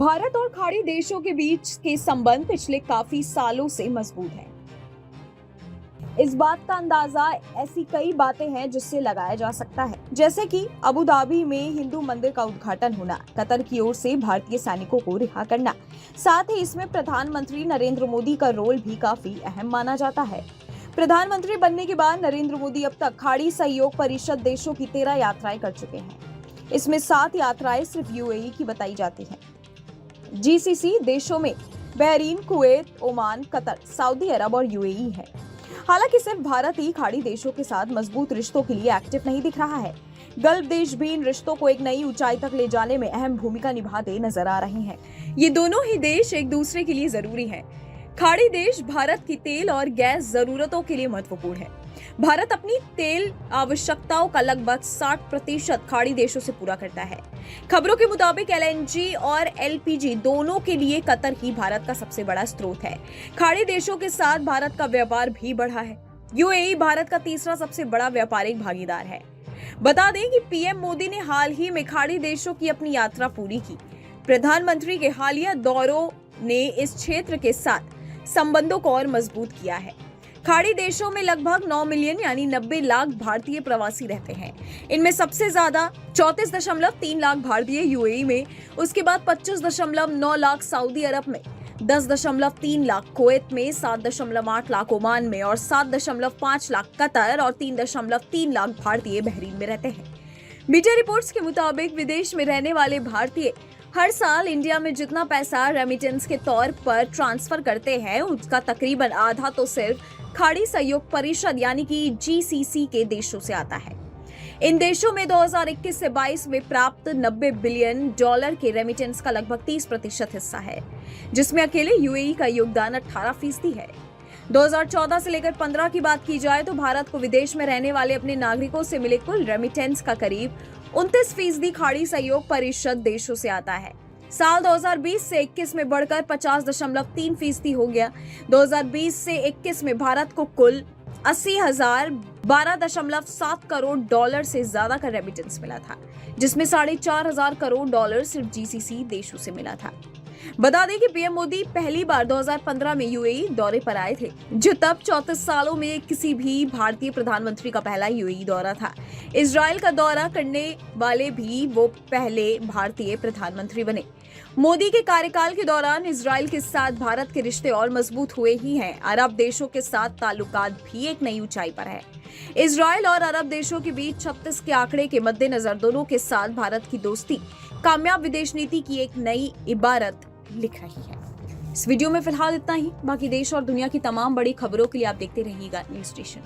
भारत और खाड़ी देशों के बीच के संबंध पिछले काफी सालों से मजबूत हैं। इस बात का अंदाजा ऐसी कई बातें हैं जिससे लगाया जा सकता है, जैसे कि अबू धाबी में हिंदू मंदिर का उद्घाटन होना, कतर की ओर से भारतीय सैनिकों को रिहा करना। साथ ही इसमें प्रधानमंत्री नरेंद्र मोदी का रोल भी काफी अहम माना जाता है। प्रधानमंत्री बनने के बाद नरेंद्र मोदी अब तक खाड़ी सहयोग परिषद देशों की 13 यात्राएं कर चुके हैं। इसमें 7 यात्राएं सिर्फ यूएई की बताई जाती हैं। जीसीसी देशों में Bahrain, Kuwait, Oman, Qatar, Saudi Arabia और यूएई है। हालांकि सिर्फ भारत ही खाड़ी देशों के साथ मजबूत रिश्तों के लिए एक्टिव नहीं दिख रहा है। गल्फ देश भी इन रिश्तों को एक नई ऊंचाई तक ले जाने में अहम भूमिका निभाते नजर आ रहे हैं। ये दोनों ही देश एक दूसरे के लिए जरूरी हैं। खाड़ी देश भारत की तेल और गैस जरूरतों के लिए महत्वपूर्ण है। भारत अपनी तेल आवश्यकताओं का लगभग 60% खाड़ी देशों से पूरा करता है। खबरों के मुताबिक एलएनजी और एलपीजी दोनों के लिए कतर ही भारत का सबसे बड़ा स्रोत है। खाड़ी देशों के साथ भारत का व्यापार भी बढ़ा है। यूएई भारत का तीसरा सबसे बड़ा व्यापारिक भागीदार है। बता दें कि पीएम मोदी ने हाल ही में खाड़ी देशों की अपनी यात्रा पूरी की। प्रधानमंत्री के हालिया दौरों ने इस क्षेत्र के साथ संबंधों को और मजबूत किया है। खाड़ी देशों में लगभग 9 मिलियन यानी 90 लाख भारतीय प्रवासी रहते हैं। इनमें सबसे ज्यादा 34.3 लाख भारतीय यूएई में, उसके बाद 25.9 लाख सऊदी अरब में, 10.3 लाख कुवैत में, 7.8 लाख ओमान में और 7.5 लाख कतर और 3.3 लाख भारतीय बहरीन में रहते हैं। मीडिया रिपोर्ट्स के मुताबिक विदेश में रहने वाले भारतीय हर साल इंडिया में जितना पैसा रेमिटेंस के तौर पर ट्रांसफर करते हैं, उसका तकरीबन आधा तो सिर्फ खाड़ी सहयोग परिषद यानी कि जीसीसी के देशों से आता है। इन देशों में 2021 से 22 में प्राप्त $90 बिलियन के रेमिटेंस का लगभग 30% हिस्सा है, जिसमें अकेले यूएई का योगदान 18% है। 2014 से लेकर 15 की बात की जाए तो भारत को विदेश में रहने वाले अपने नागरिकों से मिले कुल रेमिटेंस का करीब 29% खाड़ी सहयोग परिषद देशों से आता है। साल 2020 से 21 में बढ़कर 50.3% हो गया। 2020 से 21 में भारत को कुल 80,012.7 करोड़ से ज्यादा का रेमिटेंस मिला था, जिसमें 4,500 करोड़ सिर्फ जीसीसी देशों से मिला था। बता दें कि पीएम मोदी पहली बार 2015 में यूएई दौरे पर आए थे, जो तब 34 सालों में किसी भी भारतीय प्रधानमंत्री का पहला यूएई दौरा था। इजराइल का दौरा करने वाले भी वो पहले भारतीय प्रधानमंत्री बने। मोदी के कार्यकाल के दौरान इजराइल के साथ भारत के रिश्ते और मजबूत हुए ही हैं। अरब देशों के साथ ताल्लुकात भी एक नई ऊंचाई पर है। इजराइल और अरब देशों के बीच 36 के आंकड़े के मद्देनजर दोनों के साथ भारत की दोस्ती कामयाब विदेश नीति की एक नई इबारत लिख रही है। इस वीडियो में फिलहाल इतना ही। बाकी देश और दुनिया की तमाम बड़ी खबरों के लिए आप देखते रहिएगा न्यूज़ स्टेशन।